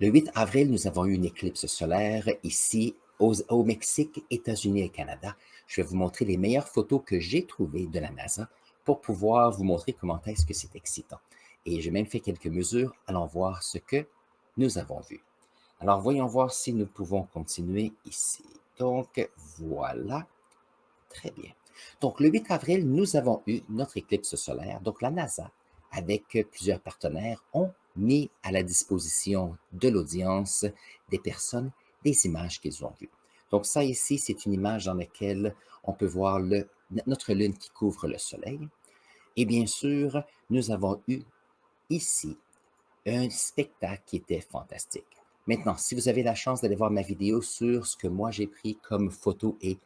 Le 8 avril, nous avons eu une éclipse solaire ici au Mexique, États-Unis et Canada. Je vais vous montrer les meilleures photos que j'ai trouvées de la NASA pour pouvoir vous montrer comment est-ce que c'est excitant. Et j'ai même fait quelques mesures. Allons voir ce que nous avons vu. Alors, voyons voir si nous pouvons continuer ici. Donc, voilà. Très bien. Donc, le 8 avril, nous avons eu notre éclipse solaire. Donc, la NASA, avec plusieurs partenaires, ont mis à la disposition de l'audience des personnes des images qu'ils ont vues. Donc, ça ici, c'est une image dans laquelle on peut voir notre Lune qui couvre le Soleil. Et bien sûr, nous avons eu ici un spectacle qui était fantastique. Maintenant, si vous avez la chance d'aller voir ma vidéo sur ce que moi j'ai pris comme photo et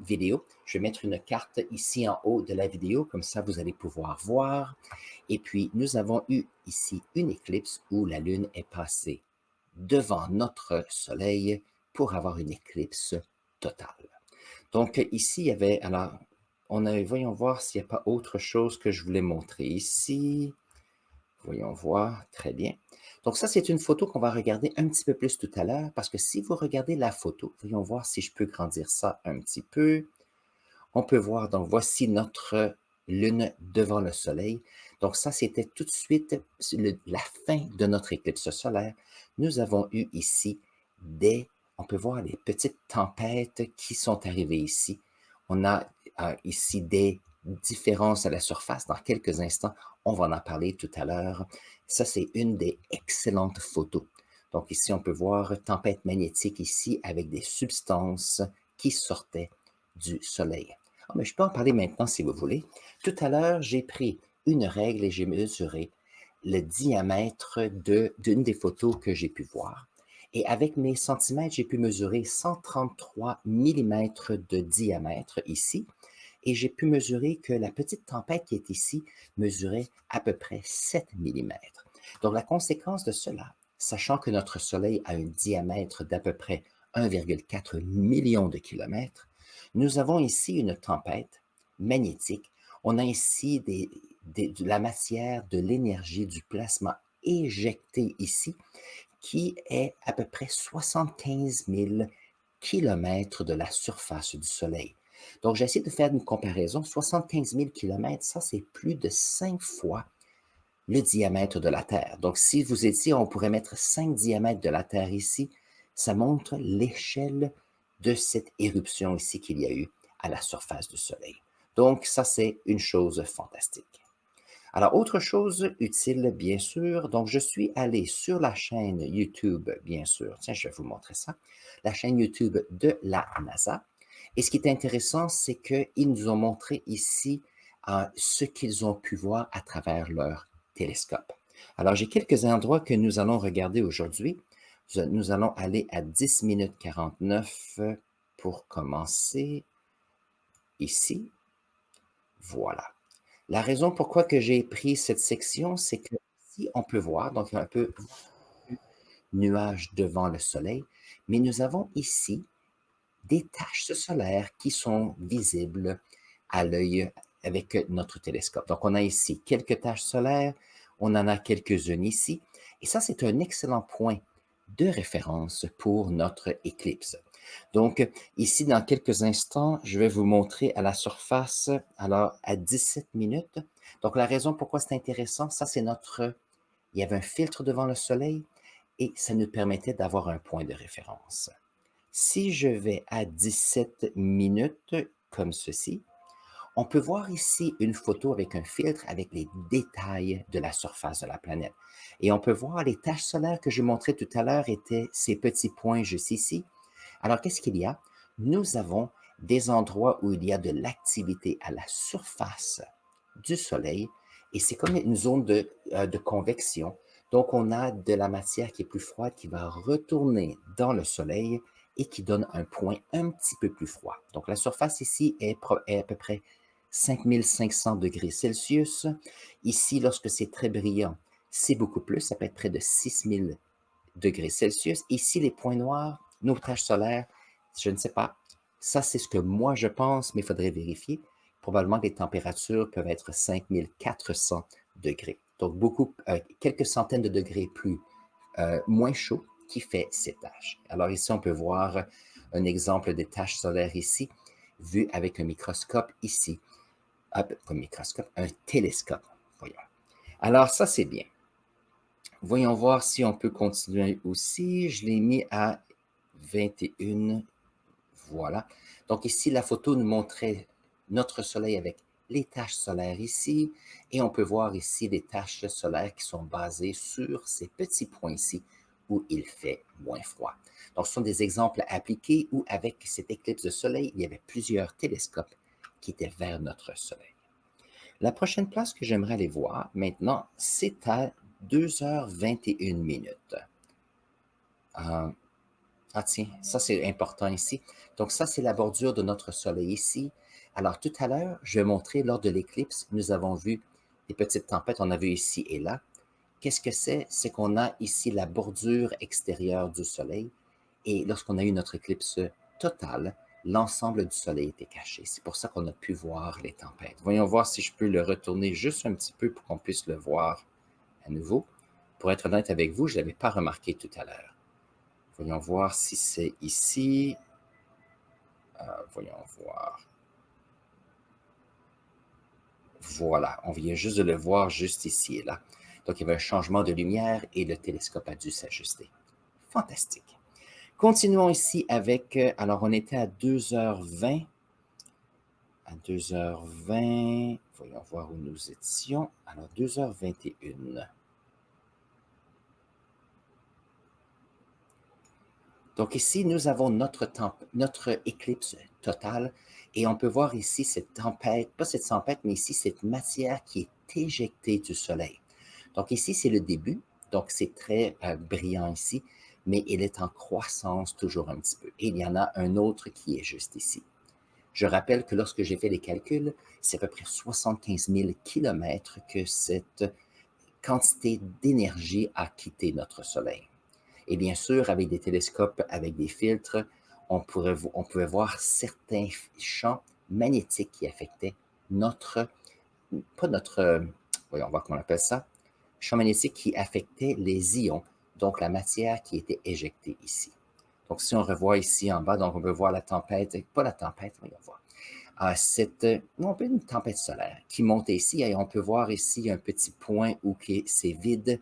vidéo. Je vais mettre une carte ici en haut de la vidéo, comme ça vous allez pouvoir voir. Et puis, nous avons eu ici une éclipse où la Lune est passée devant notre Soleil pour avoir une éclipse totale. Donc, ici, il y avait, alors, voyons voir s'il n'y a pas autre chose que je voulais montrer ici. Voyons voir, très bien. Donc ça, c'est une photo qu'on va regarder un petit peu plus tout à l'heure, parce que si vous regardez la photo, voyons voir si je peux grandir ça un petit peu. On peut voir, donc voici notre Lune devant le Soleil. Donc ça, c'était tout de suite la fin de notre éclipse solaire. Nous avons eu ici on peut voir les petites tempêtes qui sont arrivées ici. On a ici des différences à la surface. Dans quelques instants, on va en parler tout à l'heure. Ça, c'est une des excellentes photos. Donc ici, on peut voir tempête magnétique ici avec des substances qui sortaient du Soleil. Ah, mais je peux en parler maintenant si vous voulez. Tout à l'heure, j'ai pris une règle et j'ai mesuré le diamètre d'une des photos que j'ai pu voir. Et avec mes centimètres, j'ai pu mesurer 133 millimètres de diamètre ici. Et j'ai pu mesurer que la petite tempête qui est ici mesurait à peu près 7 millimètres. Donc la conséquence de cela, sachant que notre Soleil a un diamètre d'à peu près 1,4 million de kilomètres, nous avons ici une tempête magnétique. On a ici de la matière, de l'énergie, du plasma éjecté ici, qui est à peu près 75 000 kilomètres de la surface du Soleil. Donc, j'essaie de faire une comparaison. 75 000 kilomètres, ça, c'est plus de 5 fois le diamètre de la Terre. Donc, si vous étiez, on pourrait mettre 5 diamètres de la Terre ici. Ça montre l'échelle de cette éruption ici qu'il y a eu à la surface du Soleil. Donc, ça, c'est une chose fantastique. Alors, autre chose utile, bien sûr, donc je suis allé sur la chaîne YouTube, bien sûr, tiens, je vais vous montrer ça, la chaîne YouTube de la NASA. Et ce qui est intéressant, c'est qu'ils nous ont montré ici ce qu'ils ont pu voir à travers leur télescope. Alors, j'ai quelques endroits que nous allons regarder aujourd'hui. Nous allons aller à 10 minutes 49 pour commencer ici. Voilà. La raison pourquoi que j'ai pris cette section, c'est que ici, on peut voir, donc il y a un peu nuage devant le soleil, mais nous avons ici des taches solaires qui sont visibles à l'œil avec notre télescope. Donc, on a ici quelques taches solaires, on en a quelques-unes ici, et ça, c'est un excellent point de référence pour notre éclipse. Donc, ici, dans quelques instants, je vais vous montrer à la surface, alors à 17 minutes. Donc, la raison pourquoi c'est intéressant, ça, c'est il y avait un filtre devant le soleil et ça nous permettait d'avoir un point de référence. Si je vais à 17 minutes, comme ceci, on peut voir ici une photo avec un filtre avec les détails de la surface de la planète. Et on peut voir les taches solaires que je montrais tout à l'heure étaient ces petits points juste ici. Alors, qu'est-ce qu'il y a? Nous avons des endroits où il y a de l'activité à la surface du Soleil et c'est comme une zone de convection. Donc, on a de la matière qui est plus froide qui va retourner dans le Soleil et qui donne un point un petit peu plus froid. Donc, la surface ici est à peu près 5500 degrés Celsius. Ici, lorsque c'est très brillant, c'est beaucoup plus, ça peut être près de 6000 degrés Celsius. Ici, les points noirs, nos taches solaires, je ne sais pas. Ça, c'est ce que moi je pense, mais il faudrait vérifier. Probablement que les températures peuvent être 5400 degrés. Donc, quelques centaines de degrés plus moins chaud qui fait ces taches. Alors ici, on peut voir un exemple des taches solaires ici, vu avec un microscope ici. Ah, pas un microscope, un télescope. Voyons. Alors ça, c'est bien. Voyons voir si on peut continuer aussi. Je l'ai mis à 21. Voilà. Donc ici, la photo nous montrait notre soleil avec les taches solaires ici. Et on peut voir ici les taches solaires qui sont basées sur ces petits points ici où il fait moins froid. Donc, ce sont des exemples appliqués où, avec cette éclipse de soleil, il y avait plusieurs télescopes qui étaient vers notre soleil. La prochaine place que j'aimerais aller voir maintenant, c'est à 2h21. Ah tiens, ça c'est important ici. Donc ça, c'est la bordure de notre soleil ici. Alors tout à l'heure, je vais montrer lors de l'éclipse, nous avons vu des petites tempêtes, on a vu ici et là. Qu'est-ce que c'est? C'est qu'on a ici la bordure extérieure du soleil et lorsqu'on a eu notre éclipse totale, l'ensemble du soleil était caché. C'est pour ça qu'on a pu voir les tempêtes. Voyons voir si je peux le retourner juste un petit peu pour qu'on puisse le voir à nouveau. Pour être honnête avec vous, je ne l'avais pas remarqué tout à l'heure. Voyons voir si c'est ici. Voyons voir. Voilà, on vient juste de le voir juste ici et là. Donc, il y avait un changement de lumière et le télescope a dû s'ajuster. Fantastique. Continuons ici avec, alors on était à 2h20. À 2h20, voyons voir où nous étions. Alors, 2h21. Donc ici, nous avons notre éclipse totale et on peut voir ici cette tempête, pas cette tempête, mais ici cette matière qui est éjectée du Soleil. Donc ici, c'est le début, donc c'est très brillant ici, mais il est en croissance toujours un petit peu. Et il y en a un autre qui est juste ici. Je rappelle que lorsque j'ai fait les calculs, c'est à peu près 75 000 kilomètres que cette quantité d'énergie a quitté notre Soleil. Et bien sûr, avec des télescopes, avec des filtres, on pouvait voir certains champs magnétiques qui affectaient notre, pas notre, voyons, on va voir comment on appelle ça, champ magnétique qui affectait les ions, donc la matière qui était éjectée ici. Donc, si on revoit ici en bas, donc on peut voir la tempête, pas la tempête, voyons voir, on peut une tempête solaire qui monte ici et on peut voir ici un petit point où c'est vide,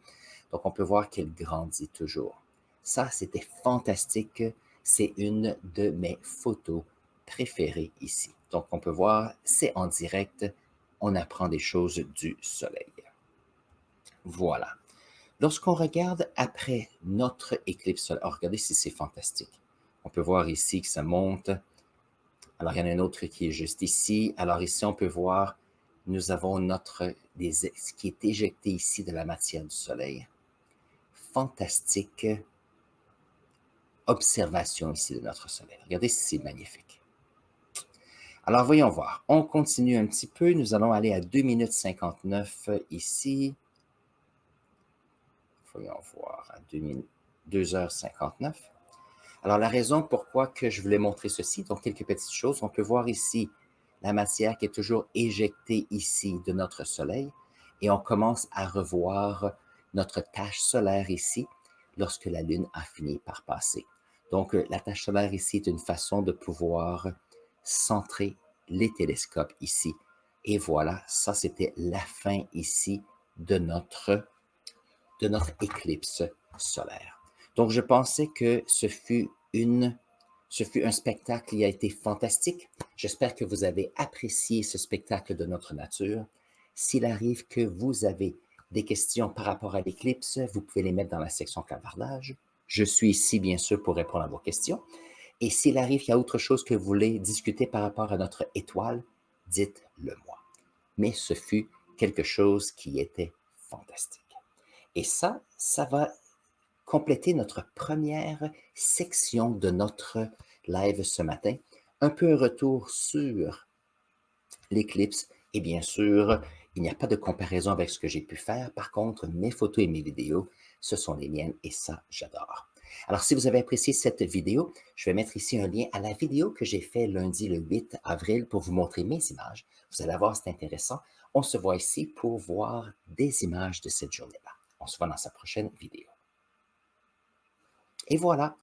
donc on peut voir qu'elle grandit toujours. Ça, c'était fantastique. C'est une de mes photos préférées ici. Donc, on peut voir, c'est en direct. On apprend des choses du soleil. Voilà. Lorsqu'on regarde après notre éclipse solaire, regardez si c'est fantastique. On peut voir ici que ça monte. Alors, il y en a un autre qui est juste ici. Alors, ici, on peut voir, nous avons ce qui est éjecté ici de la matière du soleil. Fantastique observation ici de notre soleil. Regardez si c'est magnifique. Alors, voyons voir. On continue un petit peu. Nous allons aller à 2 minutes 59 ici. Voyons voir, à 2h59. Alors, la raison pourquoi que je voulais montrer ceci, donc quelques petites choses. On peut voir ici la matière qui est toujours éjectée ici de notre soleil. Et on commence à revoir notre tache solaire ici lorsque la Lune a fini par passer. Donc, la tache solaire ici est une façon de pouvoir centrer les télescopes ici. Et voilà, ça c'était la fin ici de notre éclipse solaire. Donc, je pensais que ce fut un spectacle qui a été fantastique. J'espère que vous avez apprécié ce spectacle de notre nature. S'il arrive que vous avez des questions par rapport à l'éclipse, vous pouvez les mettre dans la section clavardage. Je suis ici, bien sûr, pour répondre à vos questions. Et s'il arrive qu'il y a autre chose que vous voulez discuter par rapport à notre étoile, dites-le moi. Mais ce fut quelque chose qui était fantastique. Et ça va compléter notre première section de notre live ce matin. Un peu un retour sur l'éclipse. Et bien sûr, il n'y a pas de comparaison avec ce que j'ai pu faire. Par contre, mes photos et mes vidéos, ce sont les miennes et ça, j'adore. Alors, si vous avez apprécié cette vidéo, je vais mettre ici un lien à la vidéo que j'ai fait lundi le 8 avril pour vous montrer mes images. Vous allez voir, c'est intéressant. On se voit ici pour voir des images de cette journée-là. On se voit dans sa prochaine vidéo. Et voilà.